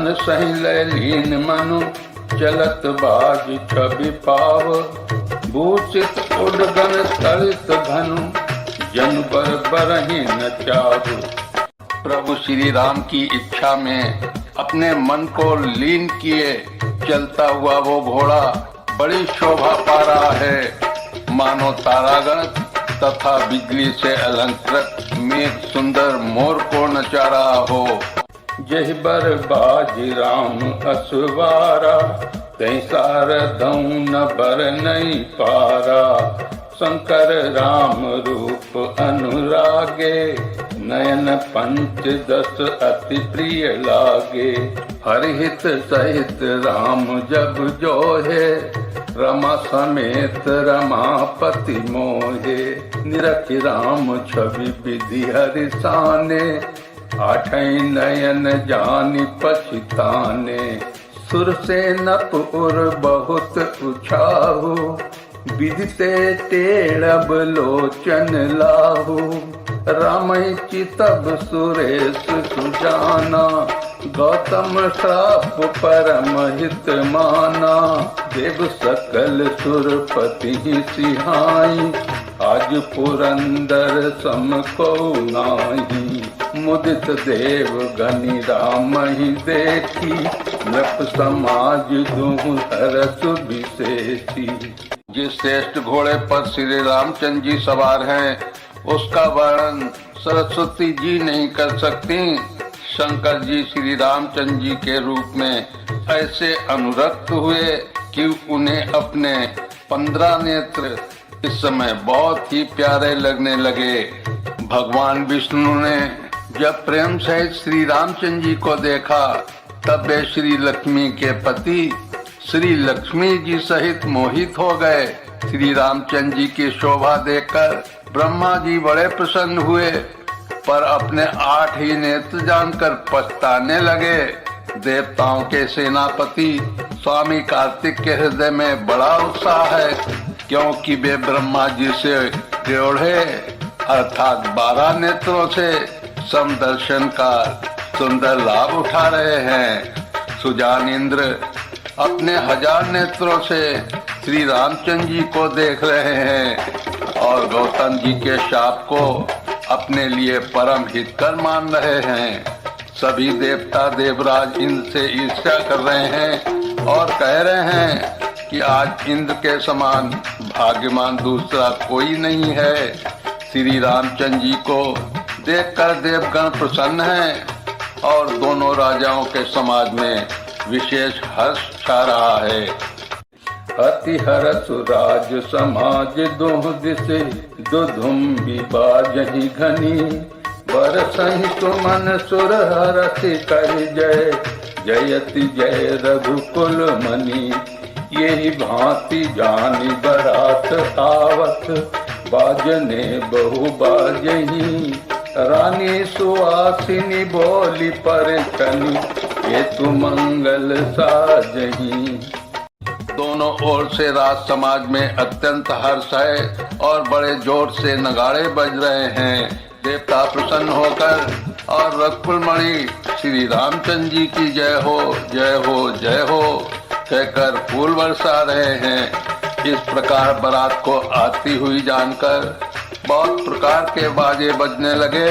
मन सही लयलीन मनु, चलत बाज छवि पाव, भूषित उडगन तलित धनु, जन बर बरहि न चाहु। प्रभु श्री राम की इच्छा में अपने मन को लीन किए चलता हुआ वो घोड़ा बड़ी शोभा पा रहा है, मानो तारागण तथा बिजली से अलंकृत मेघ सुंदर मोर को नचा रहा हो। जय बर बाज राम असवारा, तै सारधौ न बर नहीं पारा, शंकर राम रूप अनुरागे, नयन पंच दस अति प्रिय लागे। हरिहित सहित राम जब जोहे, रमा समेत रमापति मोहे। निरख राम छवि विधि हरिसाने, आठै नयन जानि पछिताने। सुर से नप उर बहुत उछाहु, विदिते टेढ़ब लोचन लाहु। रामय चितब सुरेश सुजाना, गौतम श्राप परम हित माना। देव सकल सुरपति सिहाई, आज पुरंदर सम को नाही। मुदित देव गनि राम ही देखी, नृप समाज दुहु हरस विशेषी। जिस श्रेष्ठ घोड़े पर श्री रामचंद्र जी सवार हैं, उसका वर्णन सरस्वती जी नहीं कर सकती। शंकर जी श्री रामचंद्र जी के रूप में ऐसे अनुरक्त हुए कि उन्हें अपने 15 नेत्र इस समय बहुत ही प्यारे लगने लगे। भगवान विष्णु ने जब प्रेम सहित श्री रामचंद्र जी को देखा, तब वे श्री लक्ष्मी के पति श्री लक्ष्मी जी सहित मोहित हो गए। श्री रामचंद्र जी की शोभा देखकर ब्रह्मा जी बड़े प्रसन्न हुए, पर अपने 8 ही नेत्र जानकर पछताने लगे। देवताओं के सेनापति स्वामी कार्तिक के हृदय में बड़ा उत्साह है, क्योंकि वे ब्रह्मा जी से जोड़े अर्थात 12 नेत्रों से समदर्शन का सुंदर लाभ उठा रहे हैं। सुजान इंद्र अपने 1000 नेत्रों से श्री रामचंद्र जी को देख रहे हैं और गौतम जी के शाप को अपने लिए परम हितकर मान रहे हैं। सभी देवता देवराज इंद्र से ईर्ष्या कर रहे हैं और कह रहे हैं कि आज इंद्र के समान भाग्यमान दूसरा कोई नहीं है। श्री रामचंद्र जी को देखकर देवगण प्रसन्न हैं और दोनों राजाओं के समाज में विशेष हर्ष छा रहा है। अति हरस राज समाज दोह दिसे, दुधुम्बी बाजहि घनी। बरसहि सुमन सुर हरसि कहि जय, जयति जय रघुकुल मनि। यही भांति जानि बरात आवत, बाजने बहु बाजहि। रानी सुहासिनी बोली परछनि, हेतु मंगल साजहि। दोनों ओर से राज समाज में अत्यंत हर्ष है और बड़े जोर से नगाड़े बज रहे हैं। देवता प्रसन्न होकर और रघुकुल मणि श्री रामचंद्र जी की जय हो जय हो जय हो कहकर फूल बरसा रहे हैं। इस प्रकार बारात को आती हुई जानकर बहुत प्रकार के बाजे बजने लगे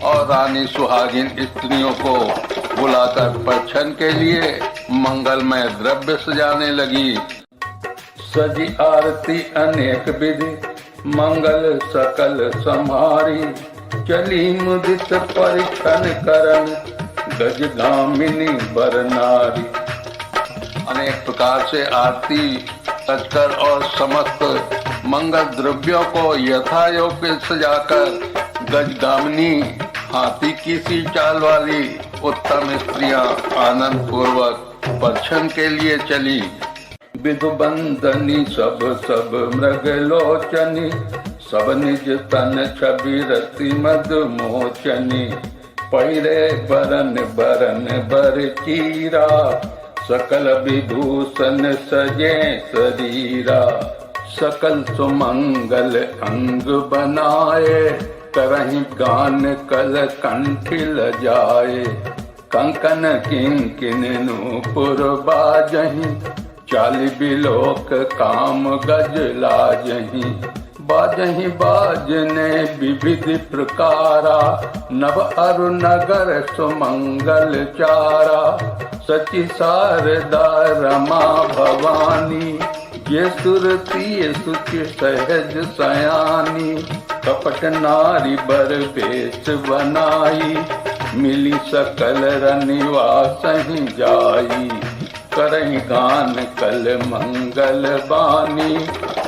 और रानी सुहागिन स्त्रियों को बुलाकर परछन के लिए मंगलमय द्रव्य सजाने लगी। सजी आरती अनेक विधि, मंगल सकल समारी। चली मुदित परिछन करन, गजगामिनी बर नारी। अनेक प्रकार से आरती सजकर और समस्त मंगल द्रव्यों को यथा योग्य सजाकर गजगामिनी हाथी की सी चाल वाली उत्तम स्त्रियां आनंद पूर्वक परछन के लिए चली। विधु बंदनी सब सब मृग लोचनी, सब निज तन छवि रति मद मोचनी। पहिरे बरन बरन बर चीरा, सकल विभूषण सजे शरीरा। सकल सुमंगल अंग बनाए, करहि गान कल कंठ लजाए। कंकन किंकिन नूपुर बाजहीं, चालि बिलोक काम गज लाजहीं। बाजहीं बाजने विविध प्रकारा, नभ अरु नगर सुमंगल चारा। सची शारदा रमा भवानी, ये सुरती सुचि सहज सयानी। कपट नारी बर वेश बनाई, मिली सकल रनिवासहि जाई। करहि गान कल मंगल बानी,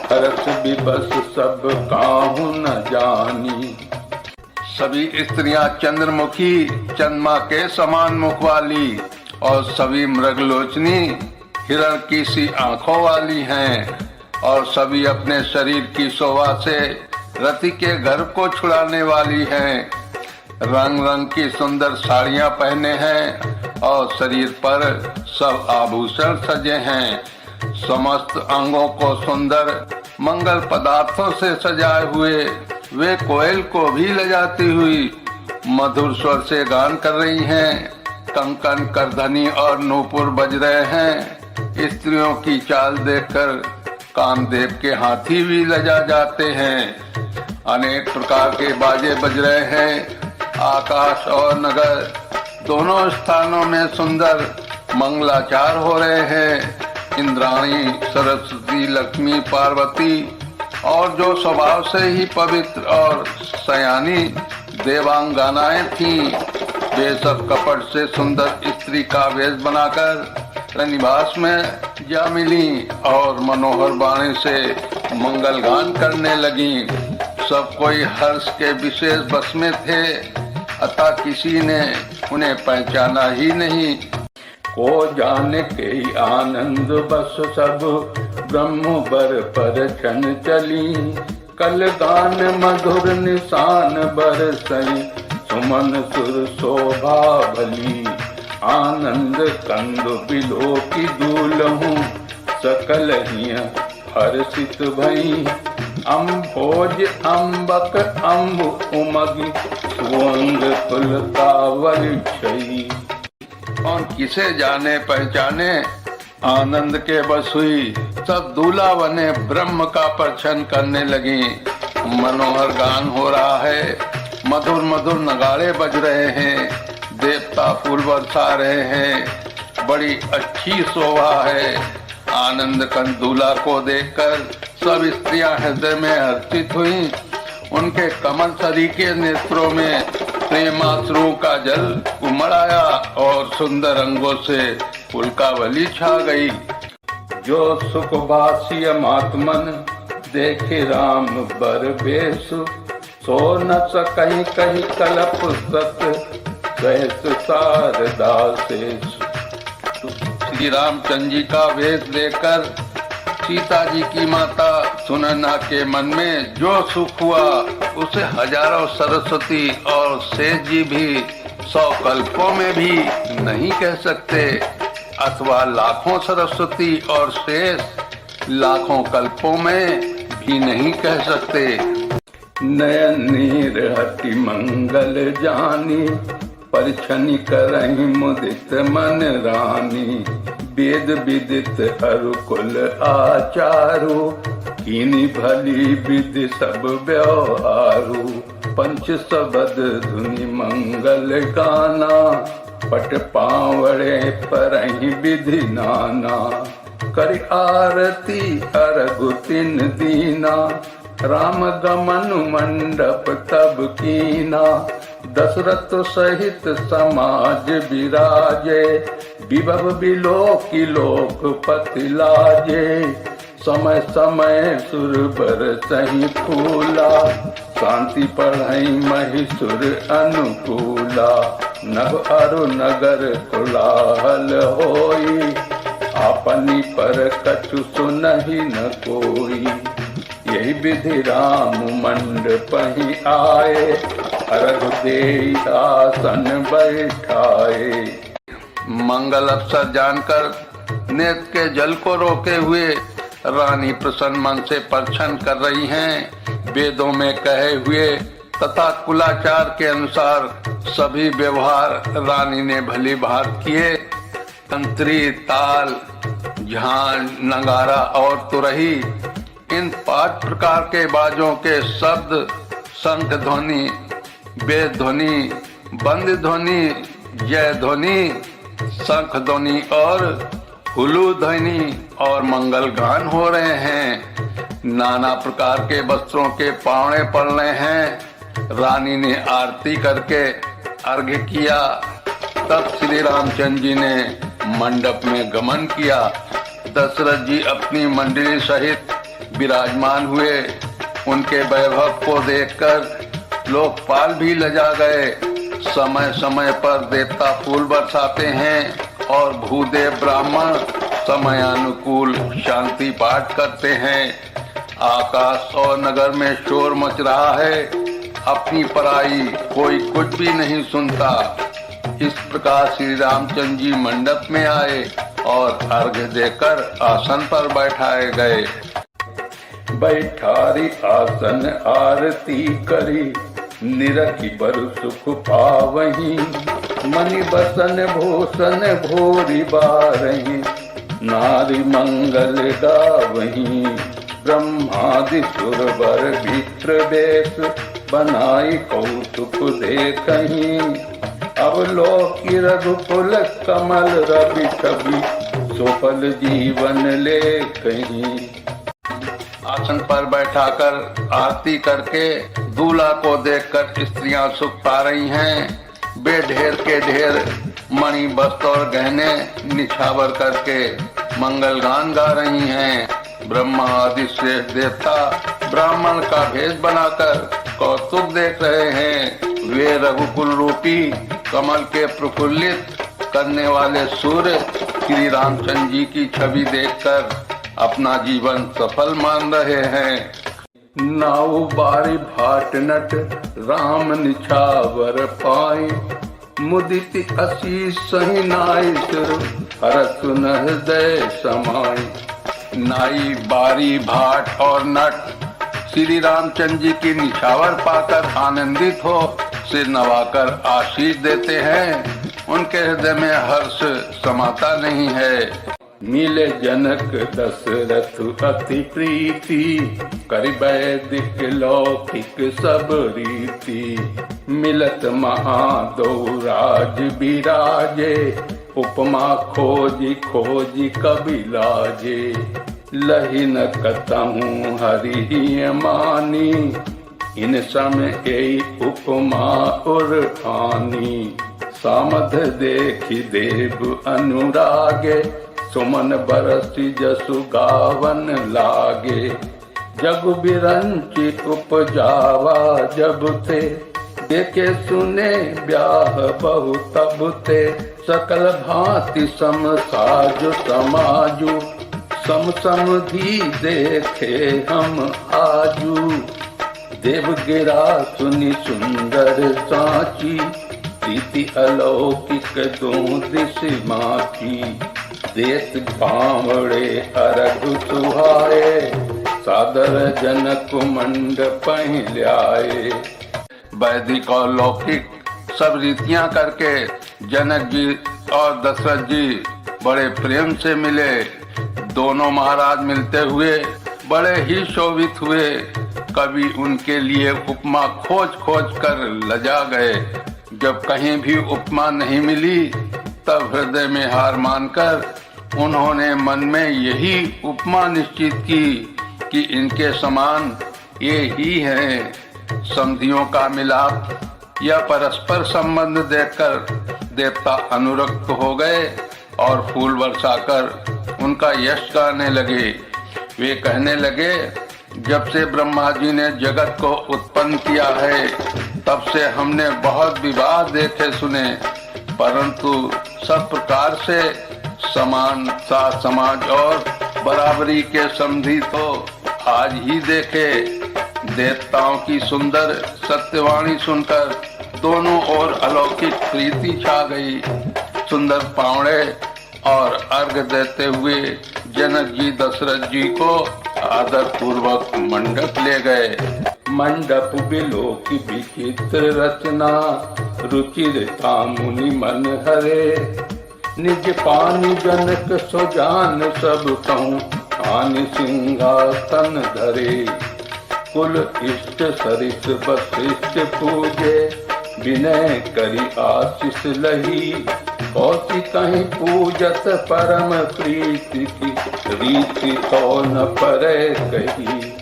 हरस विबस सब काहू न जानी। सभी स्त्रियां चंद्रमुखी, चंद्रमा के समान मुख वाली और सभी मृगलोचनी, हिरण की सी आंखों वाली हैं। और सभी अपने शरीर की शोभा से रति के गर्भ को छुड़ाने वाली हैं। रंग रंग की सुंदर साड़ियां पहने हैं और शरीर पर सब आभूषण सजे हैं। समस्त अंगों को सुंदर मंगल पदार्थों से सजाए हुए वे कोयल को भी ले जाती हुई मधुर स्वर से गान कर रही हैं। कंकन करधनी और नूपुर बज रहे हैं। स्त्रियों की चाल देखकर कामदेव के हाथी भी लजा जाते हैं। अनेक प्रकार के बाजे बज रहे हैं। आकाश और नगर दोनों स्थानों में सुंदर मंगलाचार हो रहे हैं। इंद्राणी, सरस्वती, लक्ष्मी, पार्वती और जो स्वभाव से ही पवित्र और सयानी देवांगनाएं थीं, वे सब कपट से सुंदर स्त्री का वेश बनाकर रनिवास में जा मिली और मनोहर वाणी से मंगल गान करने लगी। सब कोई हर्ष के विशेष बस में थे, अतः किसी ने उन्हें पहचाना ही नहीं। को जाने के आनंद बस सब, ब्रह्म बर पर छन चली। कल गान मधुर निशान बरसई, सुमन सुर शोभा भली। आनंद कंद बिलो की दूलहूँ, सकल हिया हर्षित भई। अम्भोज अम्बक अम्ब उमगी, सुअंग तुलतावल छई। और किसे जाने पहचाने आनंद के बस हुई। सब दूल्हा बने ब्रह्म का परछन करने लगी। मनोहर गान हो रहा है, मधुर मधुर नगाड़े बज रहे हैं, देवता फूल बरसा रहे हैं। बड़ी अच्छी शोभा है। आनंद कंद दूल्हा को देखकर सब स्त्रियां हृदय में हर्षित हुई। उनके कमल सरी के नेत्रों में प्रेमाश्रु का जल उमड़ आया और सुंदर अंगों से पुलकावली छा गई। जो सुख भाष्य महात्मन, देखे राम बर बेस। सो न सकहीं कहीं कलप सत, सहस शारदा शेष। श्री रामचंद्र जी का वेश देखकर सीता जी की माता सुनैना के मन में जो सुख हुआ, उसे हजारों सरस्वती और शेष जी भी 100 कल्पों में भी नहीं कह सकते, अथवा लाखों सरस्वती और शेष लाखों कल्पों में भी नहीं कह सकते। नयन नीर हटि मंगल जानी, परिछनि करहि मुदित मन रानी। वेद विदित अरु कुल आचारु, कीनी भली विधि सब व्यवहारु। पंच सबद धुनि मंगल गाना, पट पावड़े परहि विधि नाना। करि आरती अरगु तिन दीना, राम गमन मंडप तब कीना। दशरथ सहित समाज विराजे, विभव बिलोकी लोकपति लाजे। समय समय सुर बरसहि फूला, शांति पढ़ई महिषुर अनुकूला। नभ अरु नगर कोलाहल होई, आपनी पर कछु सुनहि न कोई। यही विधि राम मंडपहि आए, अर्घ देई आसन बैठाए। मंगल अवसर जानकर नेत्र के जल को रोके हुए रानी प्रसन्न मन से परछन कर रही हैं। वेदों में कहे हुए तथा कुलाचार के अनुसार सभी व्यवहार रानी ने भली भांति किए। तंत्री, ताल, झांझ, नगारा और तुरही, इन 5 प्रकार के बाजों के शब्द शंख ध्वनि, वेद ध्वनि, बंद ध्वनि, जय ध्वनि, शंख ध्वनि और हुलू ध्वनि और मंगल गान हो रहे हैं। नाना प्रकार के वस्त्रों के पावड़े पड़ रहे हैं। रानी ने आरती करके अर्घ्य किया। तब श्री रामचंद्र जी ने मंडप में गमन किया। दशरथ जी अपनी मंडली सहित विराजमान हुए। उनके वैभव को देखकर लोकपाल भी लजा गए। समय समय पर देवता फूल बरसाते हैं और भूदेव ब्राह्मण समयानुकूल शांति पाठ करते हैं। आकाश और नगर में शोर मच रहा है, अपनी पराई कोई कुछ भी नहीं सुनता। इस प्रकार श्री रामचंद्र जी मंडप में आए और अर्घ्य देकर आसन पर बैठाए गए। बैठारी आसन आरती करी, निरखी बरु सुख पावहीं। मणि बसन भूषण भोरी बारहीं, नारी मंगल गावहीं। ब्रह्मादि सुरवर भित्र बेश, बनाई कौतुक देखहीं। अवलोकि रघुकुल कमल रवि छवि, सुफल जीवन ले कहीं। आसन पर बैठाकर आरती करके दूल्हा को देखकर स्त्रियां सुख पा रही हैं। वे ढेर के ढेर मणि वस्त्र और गहने निछावर करके मंगल गान गा रही हैं। ब्रह्मा आदि श्रेष्ठ देवता ब्राह्मण का भेष बनाकर कौतुक देख रहे हैं। वे रघुकुल रूपी कमल के प्रफुल्लित करने वाले सूर्य श्री रामचंद्र जी की छवि देखकर अपना जीवन सफल मान रहे हैं। नाउ बारी भाट नट राम निछावर पाई, मुदित असीस सही नाई सिर हरस न हृदय समाई। नाई, बारी, भाट और नट श्री रामचंद्र जी की निछावर पाकर आनंदित हो सिर नवाकर आशीष देते हैं। उनके हृदय में हर्ष समाता नहीं है। मिले जनक दशरथ अति प्रीति, करि वैदिक लौकिक सब रीति। मिलत महादो राज बिराजे, उपमा खोजी खोजी कबि लाजे। लहि न कतहु हरि मानी, इन समय यही उपमा उर्हानी। सामध देखि देव अनुरागे, सुमन बरसी जसु गावन लागे। जग बिरंची उपजावा जब थे, देखे सुने ब्याह बहु तब थे। सकल भांति सम साजु समाजु, सम समधि देखे हम आजू। देव गिरा सुनि सुंदर साची, प्रीति अलौकिक दो दिश माची। देत बावड़े अरघ सुहाए, सादर जनक मंडप ल्याए। वैदिक और लौकिक सब रीतियां करके जनक जी और दशरथ जी बड़े प्रेम से मिले। दोनों महाराज मिलते हुए बड़े ही शोभित हुए। कभी उनके लिए उपमा खोज खोज कर लजा गए। जब कहीं भी उपमा नहीं मिली तब हृदय में हार मानकर उन्होंने मन में यही उपमा निश्चित की कि इनके समान ये ही हैं। समधियों का मिलाप या परस्पर संबंध देखकर देवता अनुरक्त हो गए और फूल बरसाकर उनका यश गाने लगे। वे कहने लगे, जब से ब्रह्मा जी ने जगत को उत्पन्न किया है तब से हमने बहुत विवाह देखे सुने, परंतु सब प्रकार से समान सा समाज और बराबरी के समधी तो आज ही देखे। देवताओं की सुंदर सत्यवाणी सुनकर दोनों ओर अलौकिक प्रीति छा गई। सुंदर पावड़े और अर्घ देते हुए जनक जी दशरथ जी को आदर पूर्वक मंडप ले गए। मंडप बिलो की विचित्र रचना, रुचिरता मुनि मन हरे। निज पानी जनक सुजान सब कहूँ, आन सिंहासन धरे। कुल इष्ट सरिस वशिष्ठ पूजे, विनय करी आशीष लही। कौसी कहीं पूजत परम प्रीति की, रीति तो न परे कही।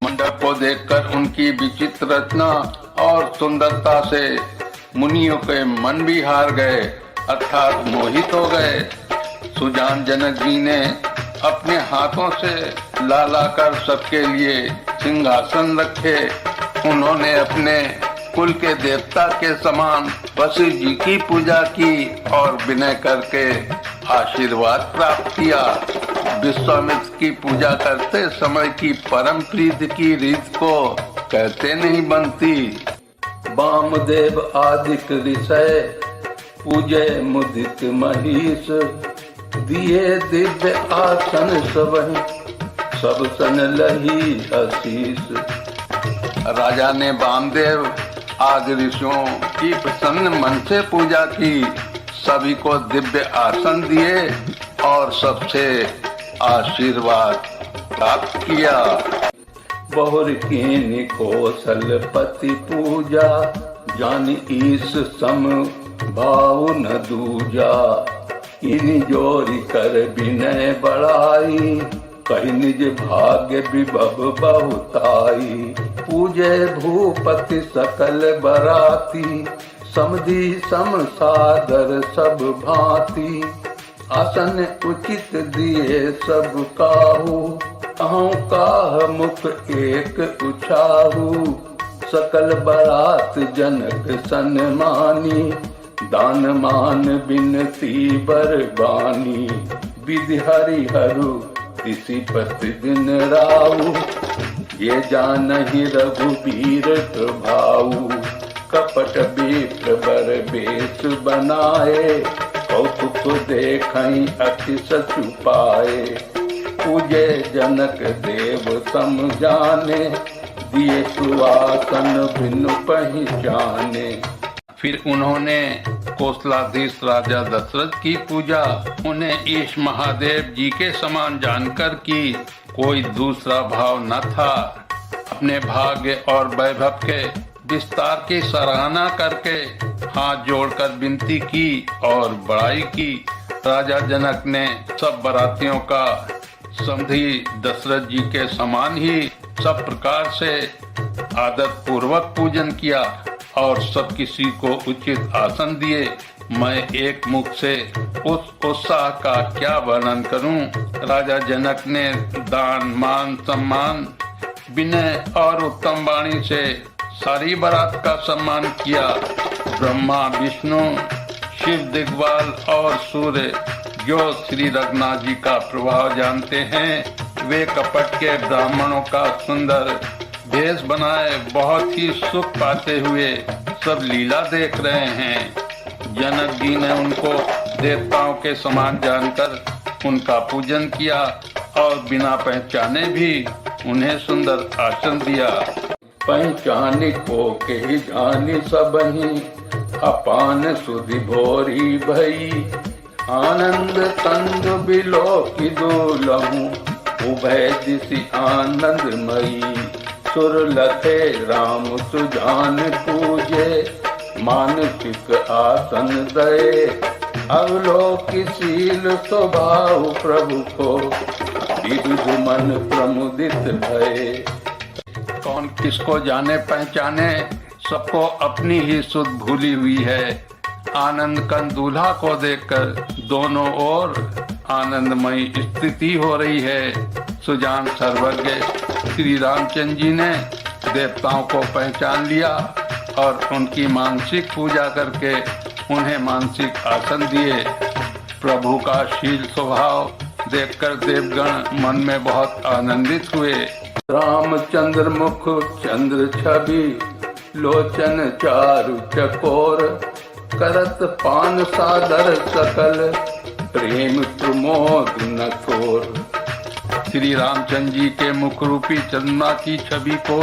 मंडप को देखकर उनकी विचित्र रचना और सुंदरता से मुनियों के मन भी हार गए, अर्थात मोहित हो गए। सुजान जनक जी ने अपने हाथों से ला कर सबके लिए सिंहासन रखे। उन्होंने अपने कुल के देवता के समान वशिष्ठ जी की पूजा की और विनय करके आशीर्वाद प्राप्त किया। विश्वामित्र की पूजा करते समय की परम प्रीति की रीत को कहते नहीं बनती। वामदेव आदिक ऋषय पूजे मुदित महिष, दिए दिव्य आसन सब सन लही आशीष। राजा ने वामदेव आदि ऋषियों की प्रसन्न मन से पूजा की, सभी को दिव्य आसन दिए और सबसे आशीर्वाद प्राप्त किया। बहुर कीन कौशलपति पूजा, जान ईश सम भाव न दूजा। इन जोरी कर विनय बढ़ाई, कही निज भाग्य विभव बहुताई। पूजे भूपति सकल बराती, समधि सम सादर सब भांति। आसन उचित दिए सब काहू, अहं काह मुख एक उछाहू। सकल बरात जनक सन्मानी, दान मान बिनती बरबानी। विधि हरिहरु इसी प्रतिदिन राऊ, ये जानहि रघुबीर भाऊ। कपट विप्र बर बेश बनाए, कौतुक देखई अति सचु पाए। पूजे जनक देव सम जाने, दिए सुआसन बिनु पहचाने। फिर उन्होंने कौशलाधीश राजा दशरथ की पूजा। उन्हें ईश महादेव जी के समान जानकर कि कोई दूसरा भाव न था। अपने भाग्य और वैभव के विस्तार की सराहना करके हाथ जोड़कर विनती की और बड़ाई की। राजा जनक ने सब बरातियों का समधी दशरथ जी के समान ही सब प्रकार से आदर पूर्वक पूजन किया और सब किसी को उचित आसन दिए। मैं एक मुख से उस उत्साह का क्या वर्णन करूं। राजा जनक ने दान मान सम्मान विनय और उत्तम वाणी से सारी बारात का सम्मान किया। ब्रह्मा विष्णु शिव दिग्वाल और सूर्य जो श्री रघुनाथ जी का प्रभाव जानते हैं, वे कपट के ब्राह्मणों का सुंदर भेष बनाए बहुत ही सुख पाते हुए सब लीला देख रहे हैं। जनक जी ने उनको देवताओं के समान जानकर उनका पूजन किया और बिना पहचाने भी उन्हें सुंदर आसन दिया। पहचानी को के जानी सबही, अपान सुधि भोरी भई। आनंद कंद बिलो की दुलहूँ, उभय दिशि आनंदमयी। सुर लखे राम सुजान पूजे, मानसिक आसन दये। अवलोकिशील स्वभाव प्रभु को, विविध मन प्रमुदित भये। कौन किसको जाने पहचाने, सबको अपनी ही सुध भूली हुई है। आनंद कंद दूल्हा को देखकर दोनों ओर आनंदमयी स्थिति हो रही है। सुजान सर्वज्ञ श्री रामचंद्र जी ने देवताओं को पहचान लिया और उनकी मानसिक पूजा करके उन्हें मानसिक आसन दिए। प्रभु का शील स्वभाव देखकर देवगण मन में बहुत आनंदित हुए। रामचंद्र मुख चंद्र छवि, लोचन चारु चकोर। करत पान सादर सकल, प्रेम प्रमोद न छोर। श्री रामचंद्र जी के मुख रूपी चंद्रमा की छवि को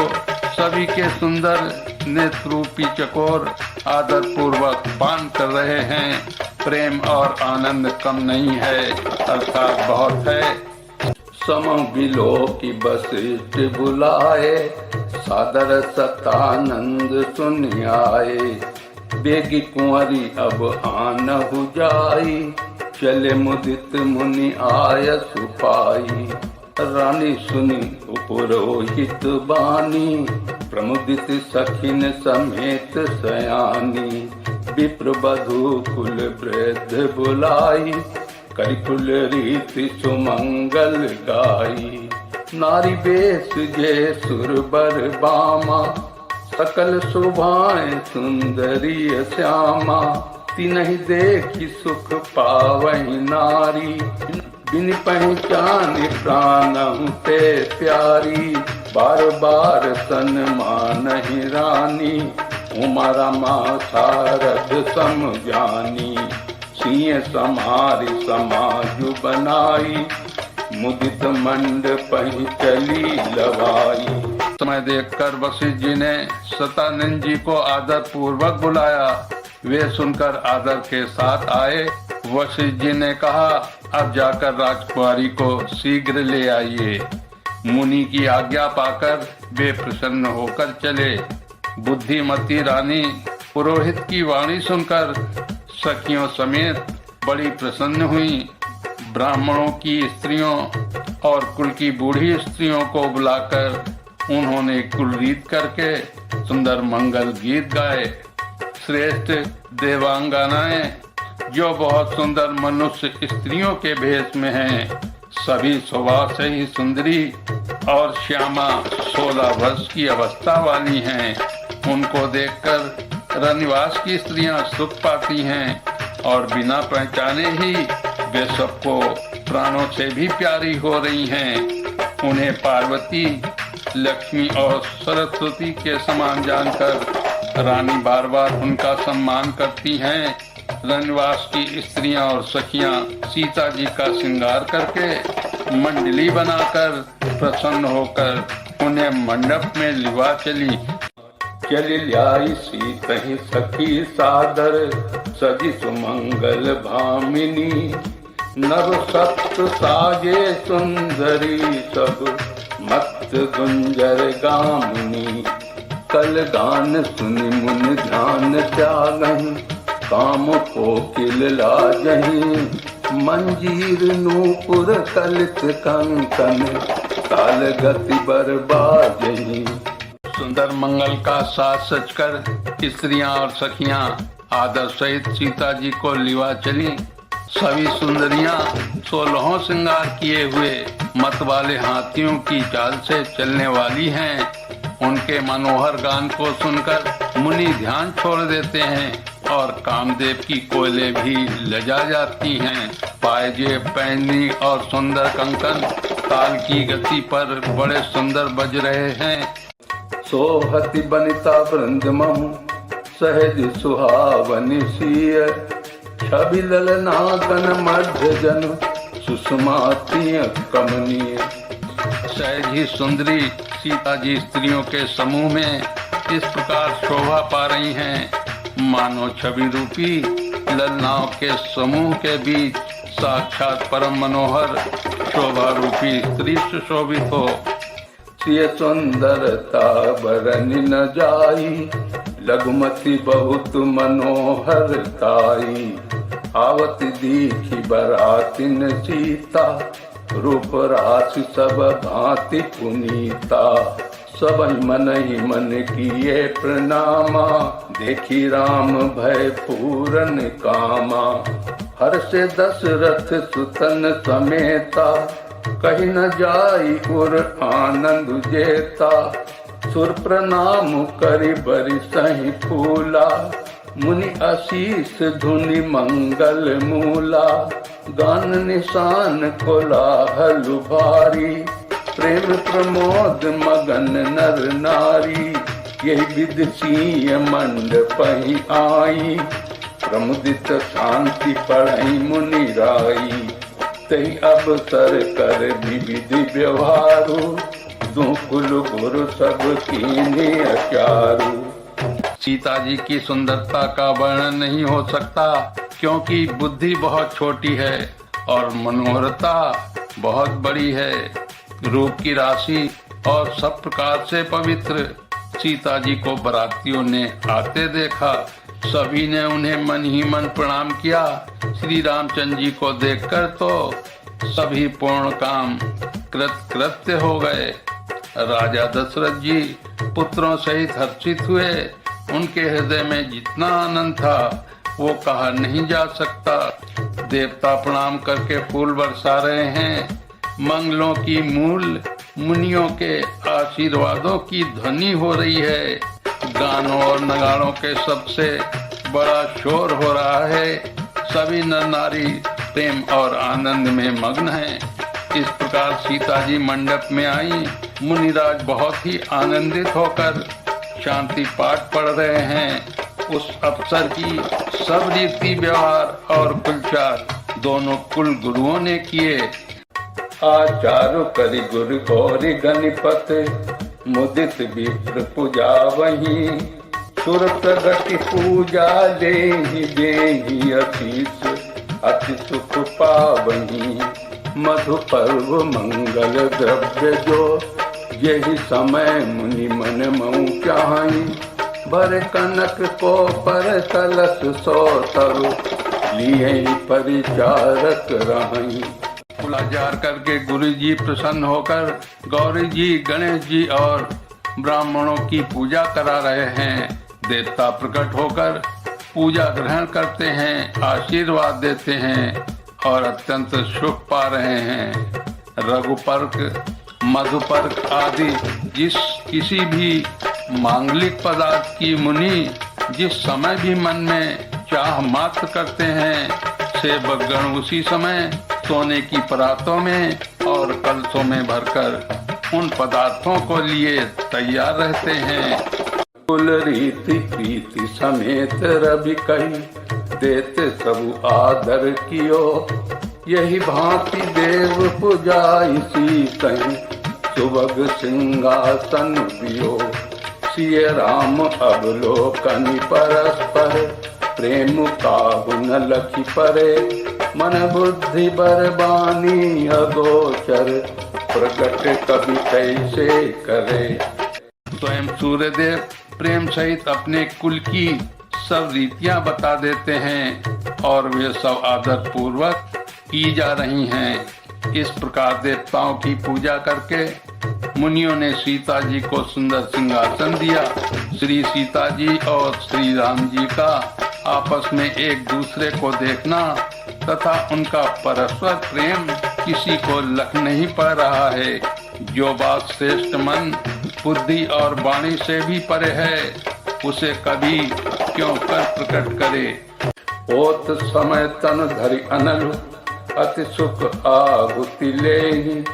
सभी के सुंदर नेत्रूपी चकोर आदर पूर्वक पान कर रहे हैं। प्रेम और आनंद कम नहीं है, अर्थात बहुत है। समो बिलो की बसिष्ठ बुलाए, सादर सतानंद सुन आए। बेगी कुंवरी अब आनहु जाई, चले मुदित मुनि आय सुपाई। रानी सुनी पुरोहित बानी, प्रमुदित सखिन समेत सयानी। विप्र वधु कुल वृद्ध बुलाई, करिकुल रीति सुमंगल गाई। नारी बेस जे सुरबर बामा, सकल शोभाएं सुंदरी श्यामा। तिन्हि देखी सुख पावहि नारी, बिन पहचान प्राणहु ते प्यारी। बार बार सन्मानहि रानी, उमा रमा सारथ सम जानी। सिंह समारि समाजु बनाई, मुदित मंडपहि चली लवाई। समय देखकर वशिष्ठ जी ने सतानंद जी को आदर पूर्वक बुलाया। वे सुनकर आदर के साथ आए। वशिष्ठ जी ने कहा, अब जाकर राजकुमारी को शीघ्र ले आइए। मुनि की आज्ञा पाकर वे प्रसन्न होकर चले। बुद्धिमती रानी पुरोहित की वाणी सुनकर सखियों समेत बड़ी प्रसन्न हुई। ब्राह्मणों की स्त्रियों और कुल की बूढ़ी स्त्रियों को बुलाकर उन्होंने कुल रीत करके सुंदर मंगल गीत गाए। श्रेष्ठ देवांगनाएं जो बहुत सुंदर मनुष्य स्त्रियों के भेष में हैं, सभी स्वभाव से ही सुंदरी और श्यामा 16 वर्ष की अवस्था वाली हैं। उनको देखकर रनिवास की स्त्रियां सुख पाती हैं और बिना पहचाने ही वे सबको प्राणों से भी प्यारी हो रही हैं। उन्हें पार्वती, लक्ष्मी और सरस्वती के समान जानकर रानी बार बार उनका सम्मान करती हैं। रनिवास की स्त्रियां और सखियां सीता जी का श्रृंगार करके मंडली बनाकर प्रसन्न होकर उन्हें मंडप में लिवा चली। चली लाई सीतहि सखी सादर, सजी सुमंगल भामिनी। नव सप्त साजे सुंदरी, सब मत गुंजर गामिनी। कल गान सुनि मुन ध्यान त्यागहि, काम कोकिल लाजहि। मंजीर नूपुर कलित कंकन, ताल गति बरबाजहि। सुंदर मंगल का साथ सचकर स्त्रियां और सखियां आदर सहित सीता जी को लिवा चली। सभी सुंदरियां 16 श्रृंगार किए हुए मत वाले हाथियों की चाल से चलने वाली हैं। उनके मनोहर गान को सुनकर मुनि ध्यान छोड़ देते हैं और कामदेव की कोयले भी लजा जाती हैं। पायजेब, पैनी और सुंदर कंकन ताल की गति पर बड़े सुंदर बज रहे हैं। सोहति बनिता वृंद महु, सहज सुहावनि सिय। छवि ललनागन मध्य जन, सुषमाति कमनीय। सहज ही सुंदरी सीता जी स्त्रियों के समूह में इस प्रकार शोभा पा रही हैं, मानो छवि रूपी ललनाओं के समूह के बीच साक्षात परम मनोहर शोभा रूपी स्त्री सुशोभित हो। सिय सुंदरता बरनि न जाई, लघुमती बहुत मनोहर ताई। आवत दीखी बरातिन सीता, रूप राशि सब भांति पुनीता। सब मन ही मन किए प्रणामा, देखी राम भय पूरन कामा। हर से दशरथ सुतन समेता, कहीं न जाई उर आनंद जेता। सुर प्रणाम करि बरि सही फूला, मुनि आशीष धुनि मंगल मूला। गान निशान कोलाहल भारी, प्रेम प्रमोद मगन नर नारी। यही विधि सिंह मंडपहि आई, प्रमुदित शांति पढ़ई मुनि राई। तही अवसर कर विधि व्यवहारो, दुकुल गुरु सब कीनी अचारू। सीता जी की सुंदरता का वर्णन नहीं हो सकता, क्योंकि बुद्धि बहुत छोटी है और मनोहरता बहुत बड़ी है। रूप की राशि और सब प्रकार से पवित्र सीता जी को बारातियों ने आते देखा। सभी ने उन्हें मन ही मन प्रणाम किया। श्री रामचंद्र जी को देखकर तो सभी पूर्ण काम कृत्य हो गए। राजा दशरथ जी पुत्रों सहित हर्षित हुए। उनके हृदय में जितना आनंद था वो कहा नहीं जा सकता। देवता प्रणाम करके फूल बरसा रहे हैं। मंगलों की मूल मुनियों के आशीर्वादों की ध्वनि हो रही है। गानों और नगाड़ों के सबसे बड़ा शोर हो रहा है। सभी नर नारी प्रेम और आनंद में मग्न हैं। इस प्रकार सीता जी मंडप में आई। मुनिराज बहुत ही आनंदित होकर शांति पाठ पढ़ रहे हैं। उस अवसर की सब रीति व्यवहार और कुलचार दोनों कुल गुरुओं ने किए। आचारु करि गुरु गौरी गणपत, मुदित विप्र पूजा वही। सुर प्रगति पूजा देहि देहि अतीश, अति सुख पावही। मधु पर्व मंगल द्रव्य जो, यही समय मुनि मन मऊ चाहि। भर कनक को पर कलश सो तरु, लिए परिचारक रहि। फूलाजार करके गुरु जी प्रसन्न होकर गौरी जी, गणेश जी और ब्राह्मणों की पूजा करा रहे हैं। देवता प्रकट होकर पूजा ग्रहण करते हैं, आशीर्वाद देते हैं और अत्यंत सुख पा रहे हैं। रघुपर्क, मधुपर्क आदि जिस किसी भी मांगलिक पदार्थ की मुनि जिस समय भी मन में चाह मात्र करते हैं, सेवकगण उसी समय सोने की परातों में और कलशों में भरकर उन पदार्थों को लिए तैयार रहते हैं। कुल रीति प्रीति समेत रवि कही, देते सब आदर कियो। यही भांति देव पुजाई सी कहीं, सुभग सिंहासन दियो। सिय राम अवलोकन परस्पर, प्रेम काहु न लखी परे। मन बुद्धि बरबानी अगोचर, प्रकट कवि कैसे करे। स्वयं सूर्यदेव प्रेम सहित अपने कुल की सब रीतियां बता देते हैं और वे सब आदर पूर्वक की जा रही हैं। इस प्रकार देवताओं की पूजा करके मुनियों ने सीता जी को सुंदर सिंहासन दिया। श्री सीता जी और श्री राम जी का आपस में एक दूसरे को देखना तथा उनका परस्पर प्रेम किसी को लख नहीं पा रहा है। जो बात श्रेष्ठ मन, बुद्धि और वाणी से भी परे है, उसे कभी क्यों कर प्रकट करे। ओत समय तन धरि अनल, अति सुख आहुति लेहि।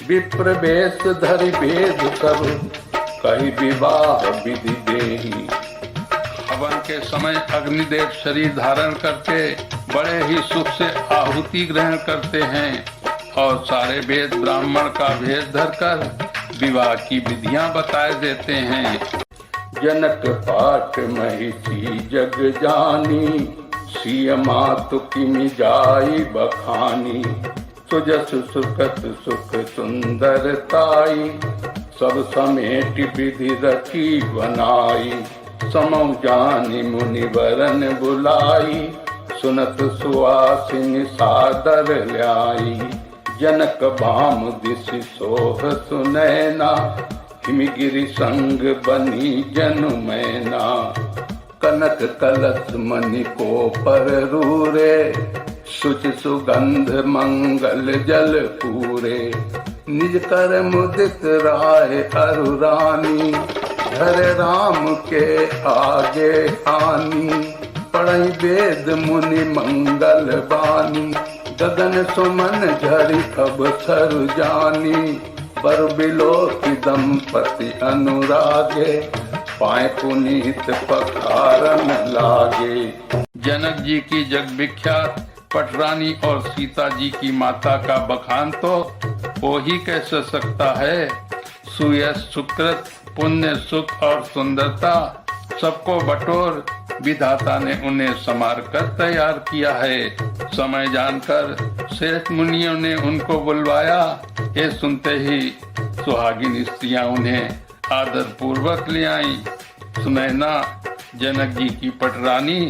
विप्र वेश धरि भेद सब, कहि विवाह विधि देहि। हवन के समय अग्निदेव शरीर धारण करके बड़े ही सुख से आहुति ग्रहण करते हैं और सारे वेद ब्राह्मण का भेष धरकर विवाह की विधियां बताए देते हैं। जनक पाठ महिषी जग जानी, सिय मातु किमि जाई बखानी। सुजस सुखत सुख सुंदरताई, सब समेट विधि रखी बनाई। समौ जानि मुनिवरन बुलाई, सुनत सुहासिनी सादर ल्याई। जनक भाम दिसि सोह सुनैना, हिमगिरि संग बनी जनु मैना। कनक कलश मणि को पर रूरे, शुचि सुगंध मंगल जल पूरे। निज कर मुदित राय अरु रानी, धर राम के आगे आनी। पढ़ई वेद मुनि मंगल बानी, गगन सुमन झरि खब सर जानी। बर बिलो की दंपति अनुरागे, पाए पुनीत पखारन लागे। जनक जी की जग विख्यात पटरानी और सीता जी की माता का बखान तो हो ही कैसे सकता है। सुयश, सुकृत, पुण्य, सुख और सुंदरता सबको बटोर विधाता ने उन्हें संवार कर तैयार किया है। समय जानकर श्रेष्ठ मुनियों ने उनको बुलवाया। ये सुनते ही सुहागिन स्त्रियां उन्हें आदर पूर्वक ले आई। सुनैना जनक जी की पटरानी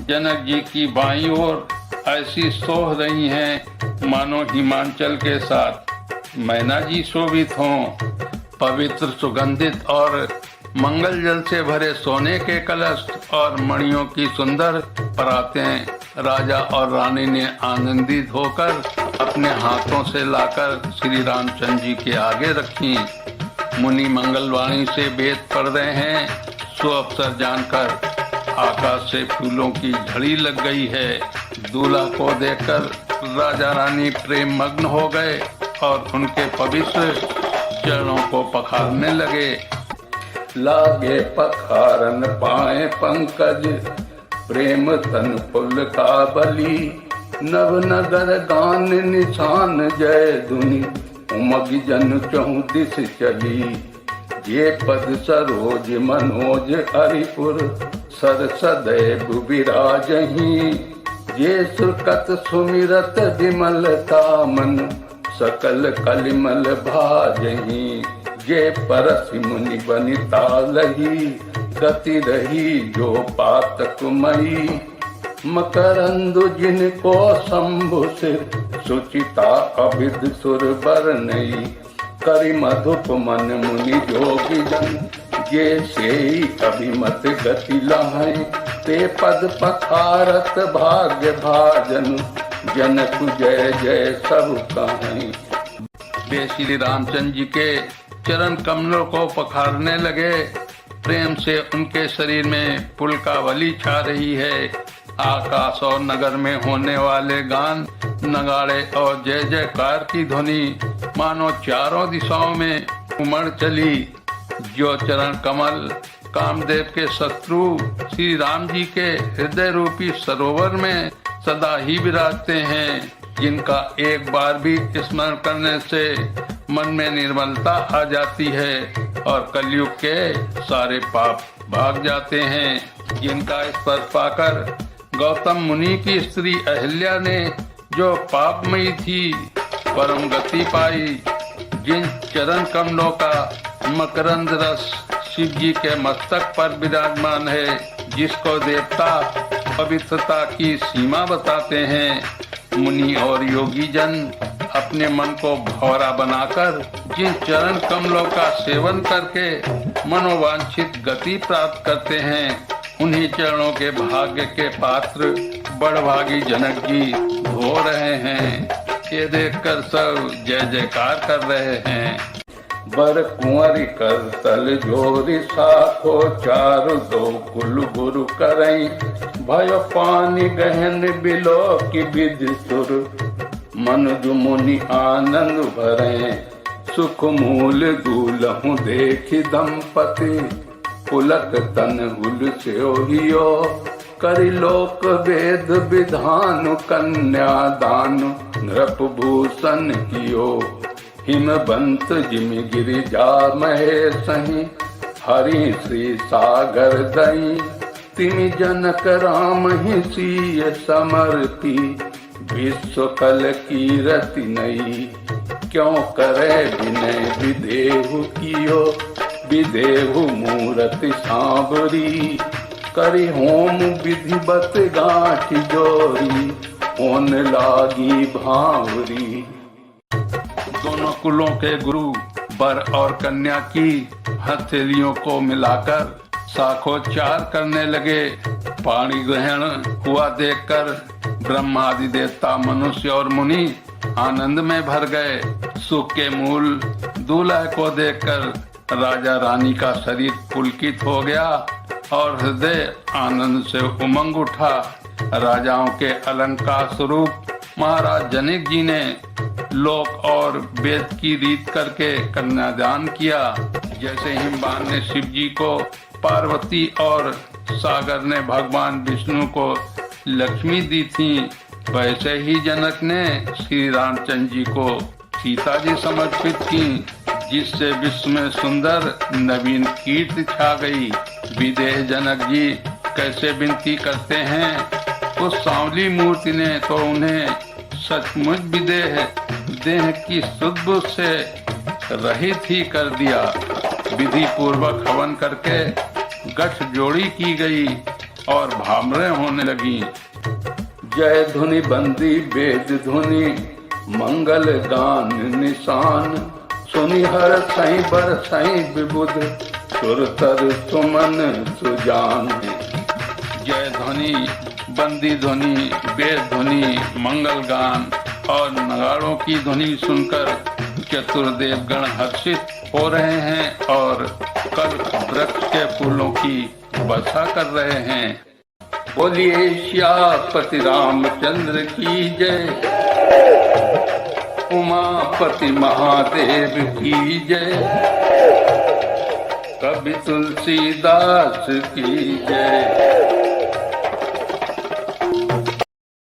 जनक जी की बाईं ओर ऐसी सोह रही हैं मानो हिमाचल के साथ मैना जी शोभित हों। पवित्र, सुगंधित और मंगल जल से भरे सोने के कलश और मणियों की सुंदर परातें राजा और रानी ने आनंदित होकर अपने हाथों से लाकर श्री रामचंद्र जी के आगे रखी। मुनि मंगलवाणी से वेद पढ़ रहे हैं। सो अवसर जानकर आकाश से फूलों की झड़ी लग गई है। दूल्हा को देखकर राजा रानी प्रेम मग्न हो गए और उनके पवित्र चरणों को पखारने लगे। लागे पखारन पाए पंकज, प्रेम तन पुल का बली। नव नगर गान निशान जय धुनि, उमग जन चहु दिस चली। ये पद सरोज मनोज हरिपुर, सर सदैव विराजही। ये सुरकत सुमिरत विमलता मन, सकल कलिमल भाजही। ये परसि मुनि बनिता लही, गति रही जो पातक मई। मकरंदु जिनको शंभु सिर, सुचिता अभिद सुर बरनई। करि मधुप मन मुनि जोगी जन, ये से अभिमत गति लहै। ते पद पखारत भाग्य भाजन, जनक जय जय सब कहें। वे श्री रामचंद्र जी के चरण कमलों को पखारने लगे। प्रेम से उनके शरीर में पुलकावली छा रही है। आकाश और नगर में होने वाले गान, नगाड़े और जय जयकार की ध्वनि मानो चारों दिशाओं में उमड़ चली। जो चरण कमल कामदेव के शत्रु श्री राम जी के हृदय रूपी सरोवर में सदा ही विराजते हैं, जिनका एक बार भी स्मरण करने से मन में निर्मलता आ जाती है और कलयुग के सारे पाप भाग जाते हैं। जिनका स्पर्श पाकर गौतम मुनि की स्त्री अहिल्या ने जो पापमयी थी परम गति पाई। जिन चरण कमलों का मकरंद रस शिव जी के मस्तक पर विराजमान है, जिसको देवता पवित्रता की सीमा बताते हैं। मुनि और योगी जन अपने मन को भौरा बनाकर जिन चरण कमलों का सेवन करके मनोवांछित गति प्राप्त करते हैं, उन्हीं चरणों के भाग्य के पात्र बड़भागी जनक जी हो रहे हैं। ये देखकर सब जय जयकार कर रहे हैं। बर कुंवरी कर तल जोरी साखो, चारु दो कुल गुरु करई। भयो पानी गहन बिलो की विधि सुर, मनुज मुनि आनंद भरे। सुख मूल दूलहु देखि दंपति, पुलक तन हुल से ओहियो। करि लोक वेद विधान, कन्या दान नृप भूषण कियो। हिमबंत जिम गिरिजा महेशहि, हरि श्री सागर दई। तिमि जनक राम ही सीय समर्पी, विश्व कल कीरति नई। क्यों करे विनय विदेहु कियो, विदेहु मूरति सांवरी। करि होम विधिवत गांठ जोरी, होन लागी भावरी। दोनों कुलों के गुरु वर और कन्या की हथेलियों को मिलाकर साखोच्चार करने लगे। पाणी ग्रहण हुआ देखकर ब्रह्मादि देवता, मनुष्य और मुनि आनंद में भर गए। सुख के मूल दूल्हे को देखकर राजा रानी का शरीर पुलकित हो गया और हृदय आनंद से उमंग उठा। राजाओं के अलंकार स्वरूप महाराज जनक जी ने लोक और वेद की रीत करके कन्यादान किया। जैसे हिमवान ने शिव जी को पार्वती और सागर ने भगवान विष्णु को लक्ष्मी दी थी, वैसे ही जनक ने श्री रामचंद्र जी को सीता जी समर्पित की। जिससे विश्व में सुंदर नवीन कीर्ति छा गई। विदेह जनक जी कैसे विनती करते हैं। उस सांवली मूर्ति ने तो उन्हें सचमुच विदेह देह की सुध से रहित ही कर दिया। विधि पूर्वक हवन करके गठ जोड़ी की गई और भामरें होने लगी। जय धुनि बंदी वेद धुनि मंगल गान निशान, सुनि हर सई बर सई विबुध सुरतर सुमन सुजान। जय ध्वनि, बंदी ध्वनि, वेद ध्वनि, मंगल गान और नगाड़ों की ध्वनि सुनकर चतुर्देव गण हर्षित हो रहे हैं और कल्प वृक्ष के फूलों की वर्षा कर रहे हैं। बोलिए श्यापति रामचंद्र की जय, उमापति महादेव की जय, कवि तुलसीदास की जय।